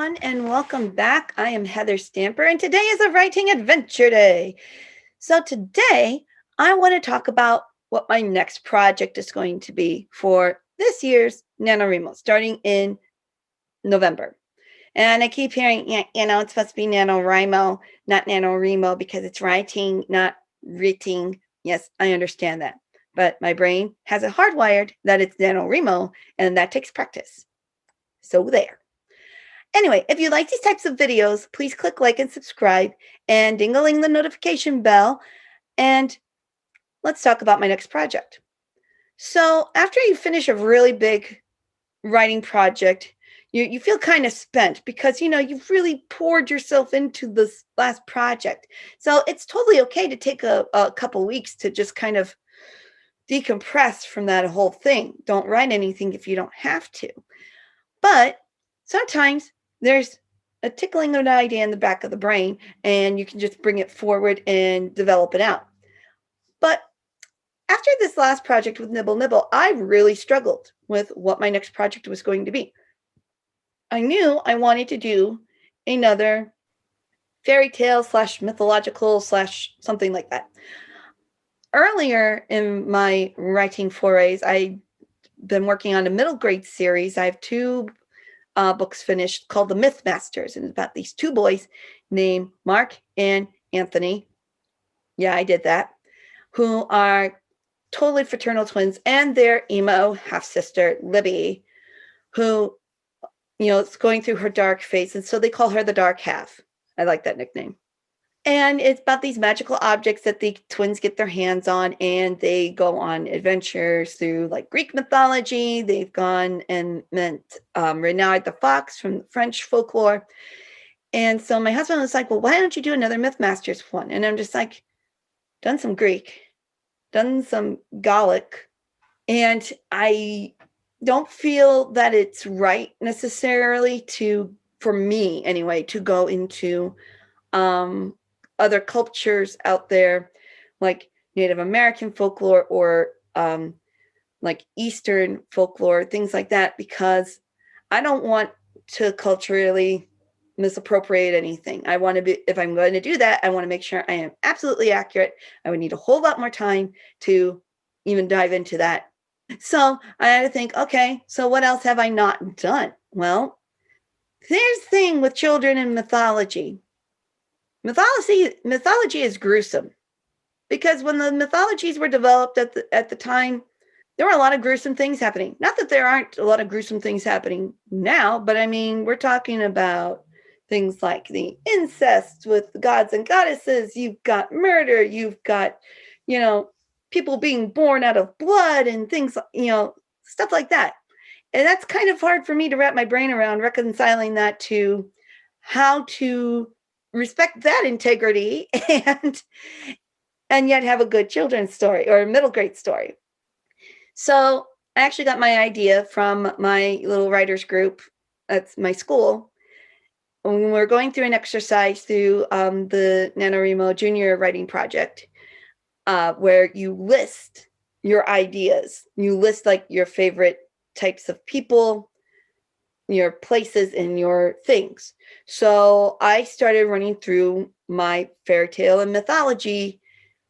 everyone, and welcome back. I am Heather Stamper, and today is a writing adventure day. So, today I want to talk about what my next project is going to be for this year's NaNoWriMo, starting in November. And I keep hearing, it's supposed to be NaNoWriMo, not NaNoWriMo, because it's writing, not writing. Yes, I understand that. But my brain has it hardwired that it's NaNoWriMo, and that takes practice. So, there. Anyway, if you like these types of videos, please click like and subscribe and ding-a-ling the notification bell. And let's talk about my next project. So after you finish a really big writing project, you feel kind of spent because, you've really poured yourself into this last project. So it's totally okay to take a couple weeks to just kind of decompress from that whole thing. Don't write anything if you don't have to. But sometimes there's a tickling of an idea in the back of the brain, and you can just bring it forward and develop it out. But after this last project with Nibble Nibble, I really struggled with what my next project was going to be. I knew I wanted to do another fairy tale / mythological / something like that. Earlier in my writing forays, I've been working on a middle grade series. I have two books finished called The Myth Masters, and it's about these two boys named Mark and Anthony. Yeah, I did that. Who are totally fraternal twins, and their emo half sister Libby, who is going through her dark phase, and so they call her the Dark Half. I like that nickname. And it's about these magical objects that the twins get their hands on, and they go on adventures through like Greek mythology. They've gone and met Renard the Fox from French folklore. And so my husband was like, well, why don't you do another Mythmasters one? And I'm just like, done some Greek, done some Gallic, and I don't feel that it's right necessarily for me anyway, to go into other cultures out there, like Native American folklore or like Eastern folklore, things like that, because I don't want to culturally misappropriate anything. I want to be, if I'm going to do that, I want to make sure I am absolutely accurate. I would need a whole lot more time to even dive into that. So I had to think, okay, so what else have I not done? Well, here's the thing with children and mythology. Mythology is gruesome, because when the mythologies were developed at the time, there were a lot of gruesome things happening. Not that there aren't a lot of gruesome things happening now, but I mean, we're talking about things like the incest with the gods and goddesses. You've got murder. You've got, people being born out of blood and things, stuff like that. And that's kind of hard for me to wrap my brain around, reconciling that to how to respect that integrity and yet have a good children's story or a middle grade story. So I actually got my idea from my little writers group at my school. When we're going through an exercise through the NaNoWriMo Junior Writing Project, where you list your ideas. You list like your favorite types of people, your places, and your things. So I started running through my fairy tale and mythology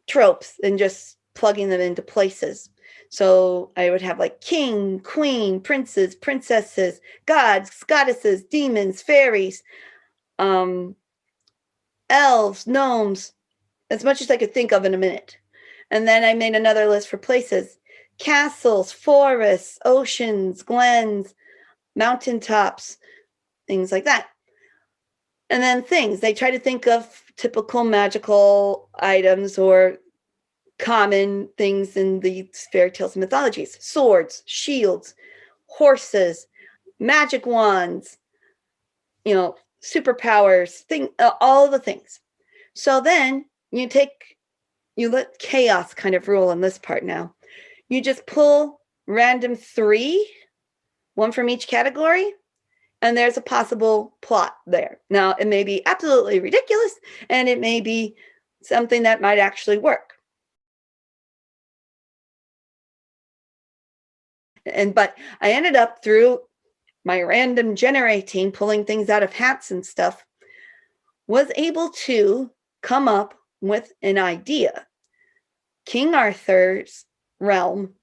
tropes and just plugging them into places. So I would have like king, queen, princes, princesses, gods, goddesses, demons, fairies, elves, gnomes, as much as I could think of in a minute. And then I made another list for places: castles, forests, oceans, glens, mountaintops, things like that. And then things, they try to think of typical magical items or common things in the fairy tales and mythologies: swords, shields, horses, magic wands, superpowers, all the things. So then you let chaos kind of rule in this part now. You just pull random 3, one from each category, and there's a possible plot there. Now, it may be absolutely ridiculous, and it may be something that might actually work. But I ended up through my random generating, pulling things out of hats and stuff, was able to come up with an idea. King Arthur's realm,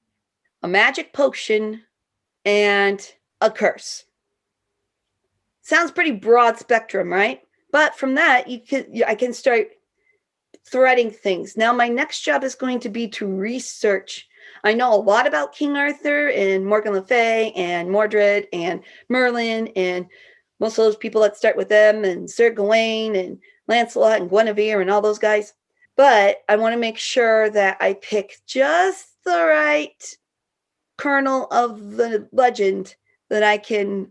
a magic potion, and a curse. Sounds pretty broad spectrum, right? But from that, I can start threading things. Now, my next job is going to be to research. I know a lot about King Arthur and Morgan Le Fay and Mordred and Merlin and most of those people that start with them, and Sir Gawain and Lancelot and Guinevere and all those guys. But I want to make sure that I pick just the right kernel of the legend that I can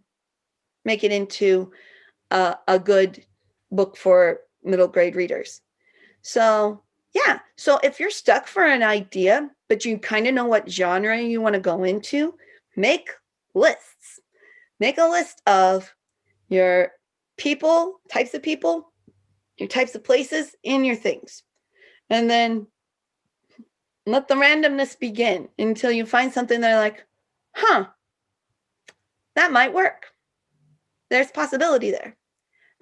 make it into a good book for middle grade readers. So yeah, so if you're stuck for an idea, but you kind of know what genre you want to go into, make lists. Make a list of your people, types of people, your types of places, and your things. And then let the randomness begin until you find something that are like, that might work. There's possibility there.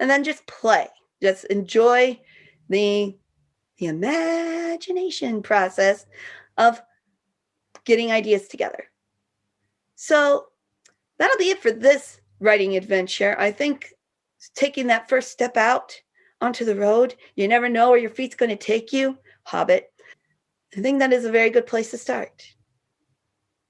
And then just play. Just enjoy the imagination process of getting ideas together. So that'll be it for this writing adventure. I think taking that first step out onto the road, you never know where your feet's going to take you, Hobbit. I think that is a very good place to start.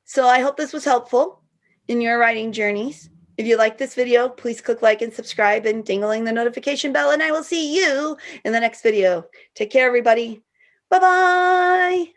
So I hope this was helpful in your writing journeys. If you like this video, please click like and subscribe and dingling the notification bell, and I will see you in the next video. Take care, everybody. Bye-bye.